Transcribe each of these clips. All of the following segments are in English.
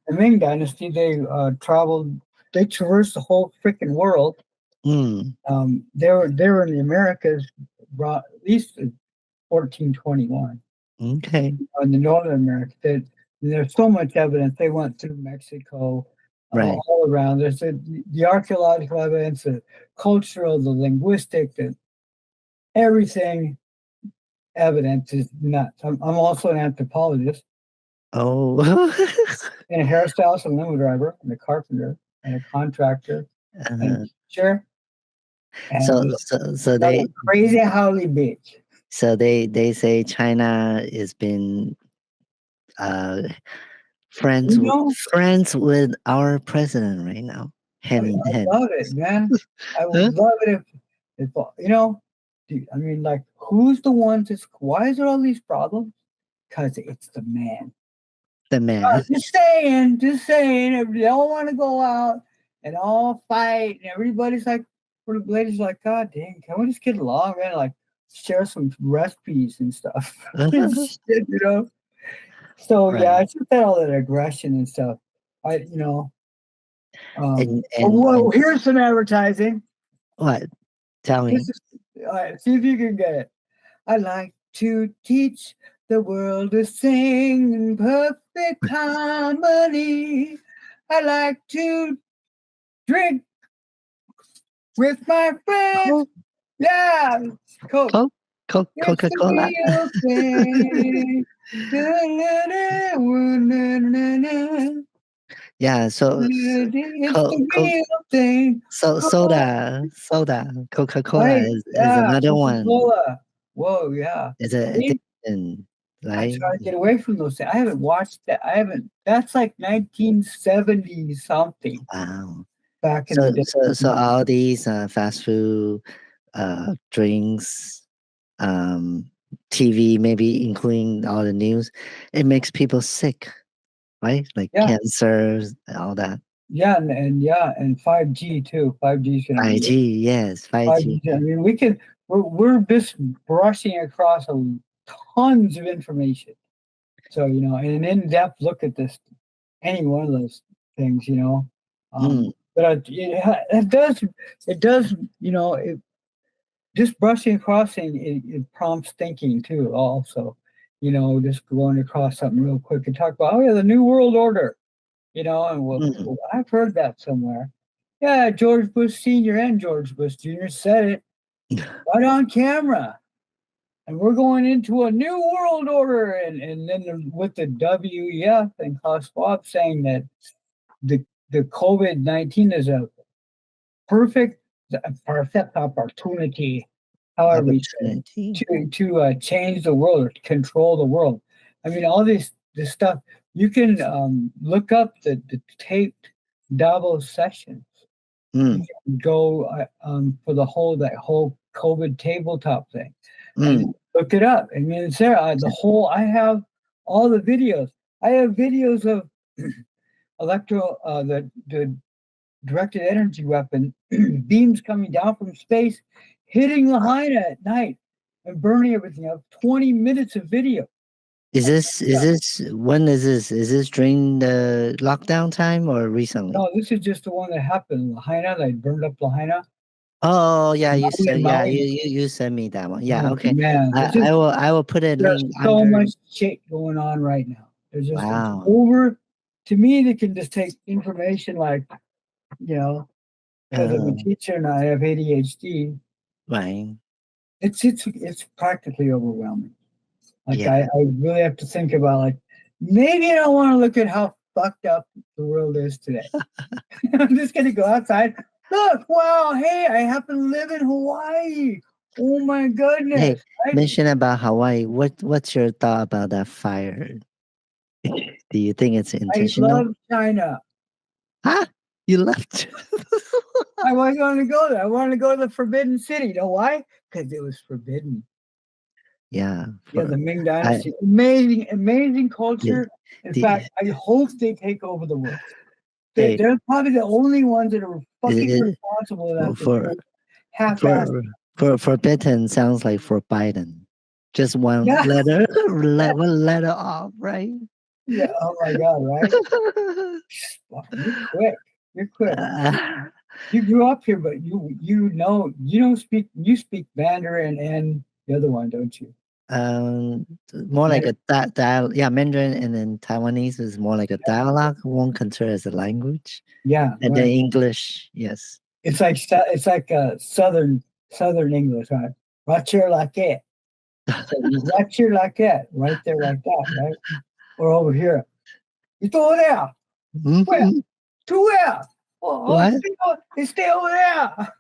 the Ming Dynasty, they traveled, they traversed the whole freaking world. Mm, They were in the Americas, at least in 1421. okay. In the Northern America. There's so much evidence. They went through Mexico, Right. all around. There's the archaeological evidence, the cultural, the linguistic, the everything evidence is nuts. I'm also an anthropologist Oh. and a hairstylist and limo driver and a carpenter and a contractor and uh, a teacher so and so so I'm they a crazy Howley bitch. they say China has been uh You know, friends with our president right now, I hand in hand. love it, man. I would Huh? love it if I mean, like, who's the one to? Why is there all these problems? Because it's the man. The man. Just saying. If they all want to go out and all fight, and everybody's like, for the ladies, like, God dang, can we just get along, man? Like, share some recipes and stuff. Shit, you know. So yeah, Right. it's just all that aggression and stuff. I, you know, And oh, and well, and here's some advertising. what? Tell This me. is all right, see if you can get it. I like to teach the world to sing in perfect harmony. I like to drink with my friends. Coke, Yeah, Coke. Coke, It's the Coca-Cola. real thing. Da-da-da-da-da-da-da-da. Yeah. It's Co- the co- real thing. Coke. soda, Coca-Cola Right? is Yeah, another Coca one. Cola. Whoa, yeah. It's a See? addiction, I right? try to get away from those things. I haven't watched that. I haven't. That's like 1970 something Wow. back in the day. So all these fast food, drinks, um, TV, maybe including all the news, it makes people sick, right? Like Yeah, cancers, all that. yeah, and yeah, and 5G too. 5G is going to be 5G, yes, 5G. 5G. I mean, we can. We're just brushing across tons of information. So and an in-depth look at this, any one of those things. Mm, But it does. Just brushing across it prompts thinking too. Also, just going across something real quick and talk about, oh yeah, the New World Order. And mm. I've heard that somewhere. Yeah, George Bush Senior and George Bush Junior said it right on camera, and we're going into a new world order. And then with the WEF and Klaus Schwab saying that the COVID-19 is perfect a perfect opportunity, however you say it, Opportunity. to change the world or to control the world. I mean, all this stuff. You can look up the taped Davos sessions. You Mm, can go for that whole COVID tabletop thing and mm. look it up. I mean, it's there. I have all the videos. I have videos of the directed energy weapon beams coming down from space, hitting Lahaina at night and burning everything up. 20 minutes of video. When is this? Is this during the lockdown time or recently? No, this is just the one that happened in Lahaina. They burned up Lahaina. Oh yeah, you Maui said and yeah, Maui. you sent me that one. Yeah, Oh okay. man, I will put a there's link so under. much shit going on right now. It's Wow. over. To me, they can just take information like, you know, because I'm a Uh, teacher and I have ADHD. right. It's practically overwhelming. Like Yeah. I really have to think about, like, maybe I don't want to look at how fucked up the world is today. I'm just gonna go outside. Look, wow, hey, I happen to live in Hawaii. Oh my Hey, goodness. Right? mention about Hawaii. What's your thought about that fire? Do you think it's I intentional? love China. Huh? You left. I was going to go there. I wanted to go to the Forbidden City. You know why? Because it was forbidden. Yeah. Yeah, For the Ming I Dynasty. Amazing, amazing the, culture. In the fact, I hope they take over the world. hey They're probably the only ones that are fucking it, responsible enough to do for it half-assed. for forbidden sounds like for Biden. Just one Yeah, letter, one letter off, right? Yeah. Oh my God. Right. Wow, you're quick. You're quick. Uh, You grew up here, but you don't speak. You speak Mandarin and the other one, don't you? um, more like Mandarin. a yeah, Mandarin, and then Taiwanese is more like a dialogue. Won't consider as a language, Yeah. and then Right. English, yes. It's like Southern English, right? Right here like that. So right here like that, right there like that, right? Or over here. You throw it out. Where? Mhm. To where? Oh, What? stay over there.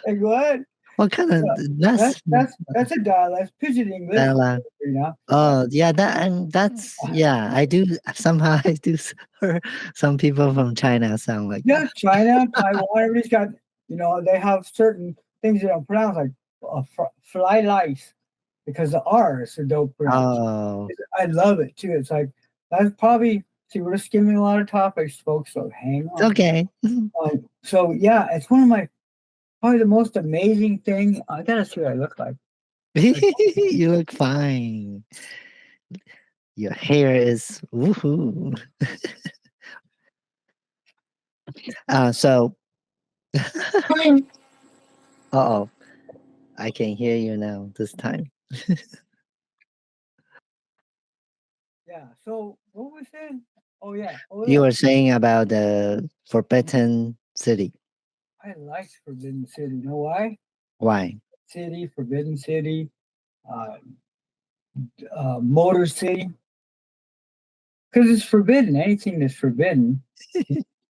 Like what? What kind of Yeah, that's a dialect. That's pidgin English. dialogue? You know. Oh, yeah, that's yeah. I do somehow I do hear some people from China sound like that. Yeah, China, Taiwan, everybody's got, they have certain things they don't pronounce, like fly lice, because the R's are dope pronounced. Oh, I love it too. It's like, that's probably, see, we're skimming a lot of topics, folks, so hang it's on. okay. So, yeah, it's one of my, probably the most amazing thing. I gotta see what I look like. You look fine. Your hair is woohoo. So, uh-oh, I can hear you now this time. Yeah, so what was it? Oh, yeah. Oh, You yeah. were saying about the Forbidden City. I like Forbidden City. You know why? Why? Forbidden City, uh, Motor City. Because it's forbidden. Anything that's forbidden,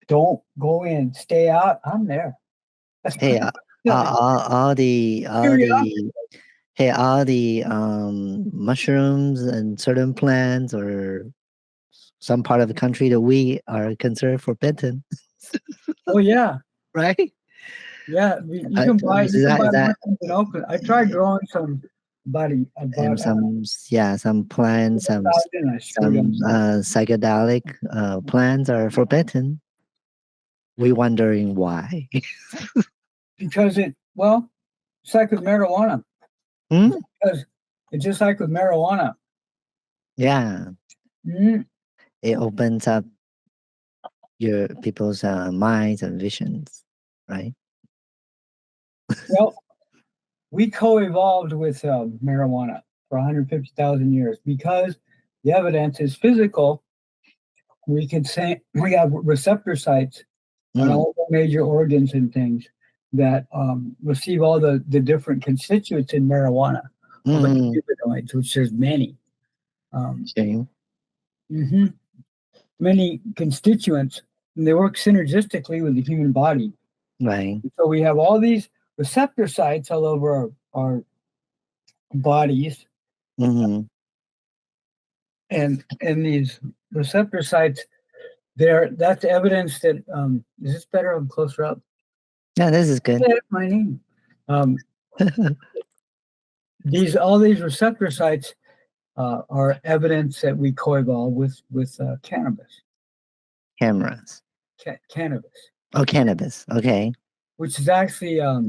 don't go in. Stay out. I'm there. That's Hey, silly. all Curiosity. the hey, all the mushrooms and certain plants or some part of the country that we are considered forbidden, Oh yeah, right? yeah. You can buy Is that mushrooms in Oakland. I tried growing some and some yeah, some plants, thousand. I screwed some them psychedelic plants are forbidden. We wondering why. because it's like with marijuana. Hmm? Because it's just like with marijuana. Yeah, Mhm. it opens up your people's minds and visions, right? Well, we co-evolved with marijuana for 150,000 years because the evidence is physical. We can say we have receptor sites on Mm, all the major organs and things that receive all the different constituents in marijuana, all the mm, cannabinoids, which there's many, um, okay, mhm, many constituents, and they work synergistically with the human body. right. So we have all these receptor sites all over our bodies, Mm-hmm. and these receptor sites, that's evidence that is this better? I'm closer up. Yeah, this is good. That's my name. Um, all these receptor sites are evidence that we co-evolve with cannabis, Cameras. cannabis, Oh, cannabis. Okay. which is actually a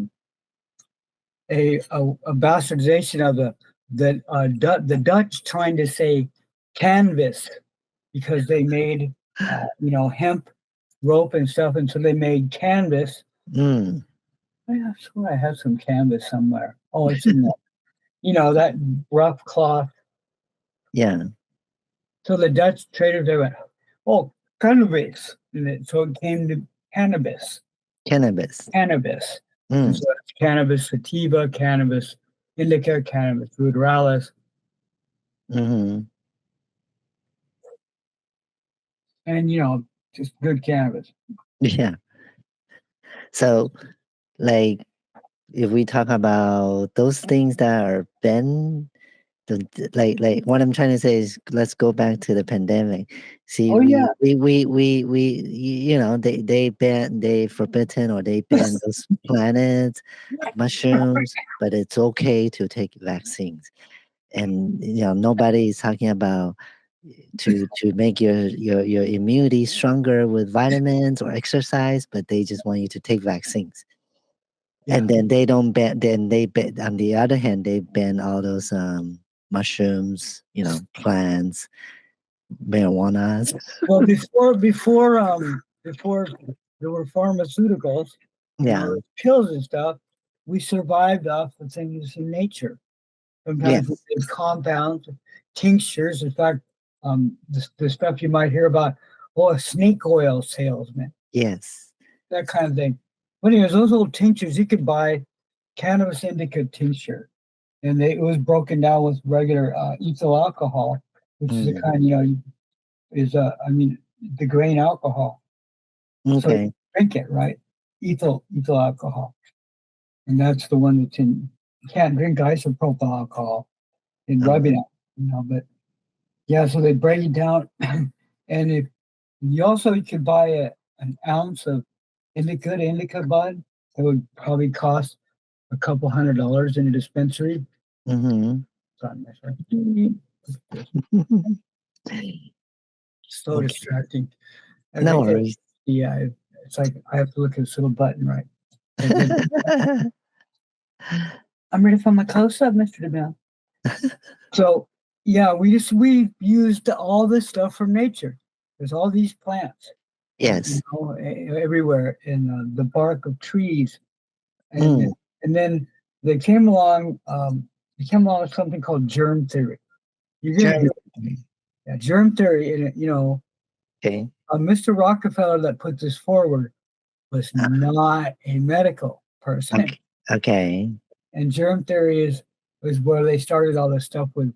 bastardization of the Dutch trying to say canvas because they made hemp rope and stuff, and so they made canvas. Mm, I swear I have some canvas somewhere. Oh, it's in that rough cloth. yeah, So the Dutch traders, they went, oh, cannabis. So it came to cannabis, cannabis. cannabis. And Mm, so it's cannabis sativa, cannabis indica, cannabis ruderalis, mm-hmm. and, just good cannabis. Yeah. So, like, if we talk about those things that are banned, like what I'm trying to say is, let's go back to the pandemic. See, Oh, yeah. they forbidden or they ban those planets, mushrooms, but it's okay to take vaccines. And nobody is talking about to make your immunity stronger with vitamins or exercise, but they just want you to take vaccines. Yeah. And then they don't ban. Then they ban. On the other hand, they ban all those mushrooms, plants, marijuana. Well, before there were pharmaceuticals and all Yeah. those pills and stuff, we survived off the things in nature. Sometimes we Yes. did compounds, tinctures. In fact, the stuff you might hear about, oh, a snake oil salesman, Yes. that kind of thing. But anyways, those old tinctures, you could buy cannabis indica tincture, and it was broken down with regular ethyl alcohol, which is the Mm. kind, is I mean, the grain alcohol. So you Okay. drink it, right? Ethyl alcohol, and that's the one that's in. You can't drink isopropyl alcohol in Oh. rubbing it, but yeah. So they break it down, and if you could buy an ounce of indica bud, it would probably cost a couple $100 in a dispensary. Mm-hmm. Sorry, my friend. So Okay. distracting. No worries. Yeah, it's like I have to look at this little button, right? And then, I'm ready for my close up, Mr. DeMille. So yeah, we used all this stuff from nature. There's all these plants, Yes. everywhere in the bark of trees, and Mm. and then they came along. They came along with something called germ theory. You're gonna Sure. hear, yeah, germ theory, and Okay. Mr. Rockefeller that put this forward was not a medical person. Okay. Okay. And germ theory is where they started all this stuff with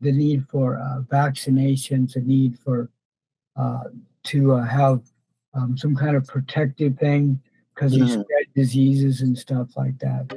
the need for vaccinations, the need for uh, to have some kind of protective thing because you Mhm. spread diseases and stuff like that.